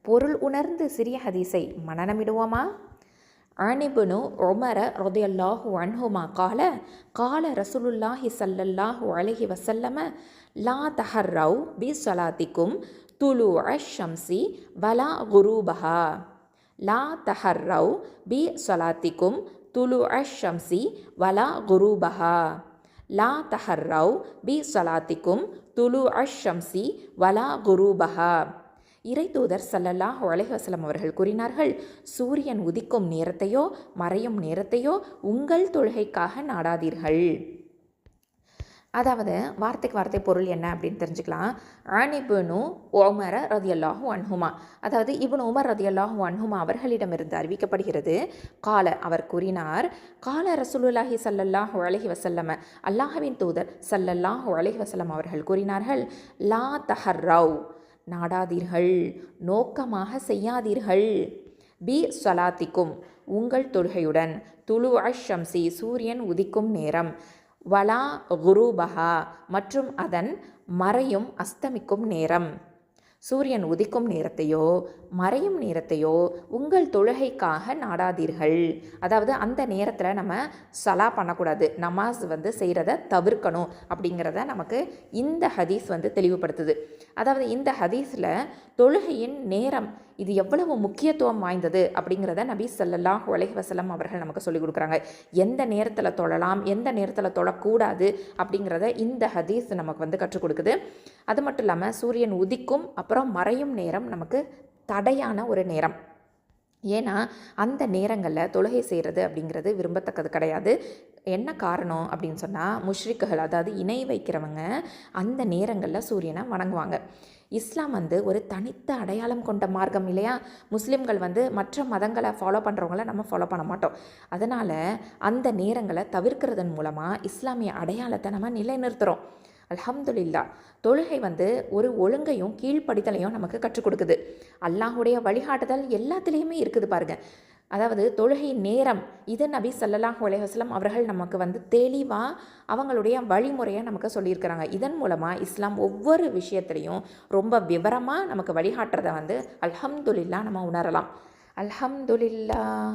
பொருள் உணர்ந்து சிறிய ஹதீஸை மனனமிடுவோமா? அனிபுனு உமர ரதியல்லாஹு அன்ஹுமா கால ரசூலுல்லாஹி ஸல்லல்லாஹு அலைஹி வஸல்லம லா தஹர்ரவ் பி ஸலாத்திக்கும் துலூஅ ஷம்ஸி வலா குரூபஹா. லா தஹர்ரவ் பி ஸலாத்திக்கும் துலூஅ ஷம்ஸி வலா குரூபஹா. லா தஹர்ரவ் பி ஸலாத்திக்கும் துலூஅ ஷம்ஸி வலா குரூபஹா. இறை தூதர் ஸல்லல்லாஹு அலைஹி வஸல்லம் அவர்கள் கூறினார்கள், சூரியன் உதிக்கும் நேரத்தையோ மறையும் நேரத்தையோ உங்கள் தொழுகைக்காக நாடாதீர்கள். அதாவது வார்த்தைக்கு வார்த்தை பொருள் என்ன அப்படின்னு தெரிஞ்சுக்கலாம். அனிபுனு உமர ரதியல்லாஹு அன்ஹுமா, அதாவது இப்னு உமர் ரதியல்லாஹு அன்ஹுமா அவர்களிடமிருந்து அறிவிக்கப்படுகிறது. அவர் கூறினார், கால ரசூலுல்லாஹி ஸல்லல்லாஹு அலைஹி வஸல்லம், அல்லாஹ்வின் தூதர் ஸல்லல்லாஹு அலைஹி வஸல்லம் அவர்கள் கூறினார்கள், லா தஹர்ரவ், நாடாதீர்கள், நோக்கமாக செய்யாதீர்கள், பி ஸலாத்திக்கும், உங்கள் தொழுகையுடன், துலூஅ ஷம்ஸி, சூரியன் உதிக்கும் நேரம், வலா குரூபஹா, மற்றும் அதன் மறையும் அஸ்தமிக்கும் நேரம். சூரியன் உதிக்கும் நேரத்தையோ மறையும் நேரத்தையோ உங்கள் தொழுகைக்காக நாடாதீர்கள். அதாவது அந்த நேரத்தில் நம்ம சலா பண்ணக்கூடாது, நமாஸ் செய்கிறத தவிர்க்கணும் அப்படிங்கிறத நமக்கு இந்த ஹதீஸ் தெளிவுபடுத்துது. அதாவது இந்த ஹதீஸில் தொழுகையின் நேரம் இது எவ்வளவு முக்கியத்துவம் வாய்ந்தது அப்படிங்கிறத நபி ஸல்லல்லாஹு அலைஹி வஸல்லம் அவர்கள் நமக்கு சொல்லிக் கொடுக்குறாங்க. எந்த நேரத்தில் தொழலாம், எந்த நேரத்தில் தொழக்கூடாது அப்படிங்கிறத இந்த ஹதீஸ் நமக்கு கற்றுக் கொடுக்குது. அது மட்டும் இல்லாமல் சூரியன் உதிக்கும் அப்புறம் மறையும் நேரம் நமக்கு தடையான ஒரு நேரம். ஏன்னா அந்த நேரங்களில் தொழுகை செய்கிறது அப்படிங்கிறது விரும்பத்தக்கது கிடையாது. என்ன காரணம் அப்படின்னு சொன்னால், முஷ்ரிக்குகள், அதாவது இணை வைக்கிறவங்க அந்த நேரங்களில் சூரியனை வணங்குவாங்க. இஸ்லாம் ஒரு தனித்த அடையாளம் கொண்ட மார்க்கம் இல்லையா? முஸ்லீம்கள் மற்ற மதங்களை ஃபாலோ பண்ணுறவங்கள நம்ம ஃபாலோ பண்ண மாட்டோம். அதனால் அந்த நேரங்களை தவிர்க்கிறதன் மூலமாக இஸ்லாமிய அடையாளத்தை நம்ம நிலைநிறுத்துகிறோம். அல்ஹம்துலில்லாஹ். தொழுகை ஒரு ஒழுங்கையும் கீழ்ப்படிதலையும் நமக்கு கற்றுக் கொடுக்குது. அல்லாஹுடைய வழிகாட்டுதல் எல்லாத்துலேயுமே இருக்குது பாருங்கள். அதாவது தொழுகை நேரம் இது நபி ஸல்லல்லாஹு அலைஹி வஸல்லம் அவர்கள் நமக்கு தெளிவாக அவங்களுடைய வழிமுறையை நமக்கு சொல்லியிருக்கிறாங்க. இதன் மூலமாக இஸ்லாம் ஒவ்வொரு விஷயத்துலையும் ரொம்ப விவரமாக நமக்கு வழிகாட்டுறதை அல்ஹம்துலில்லாஹ் நம்ம உணரலாம். அல்ஹம்துலில்லாஹ்.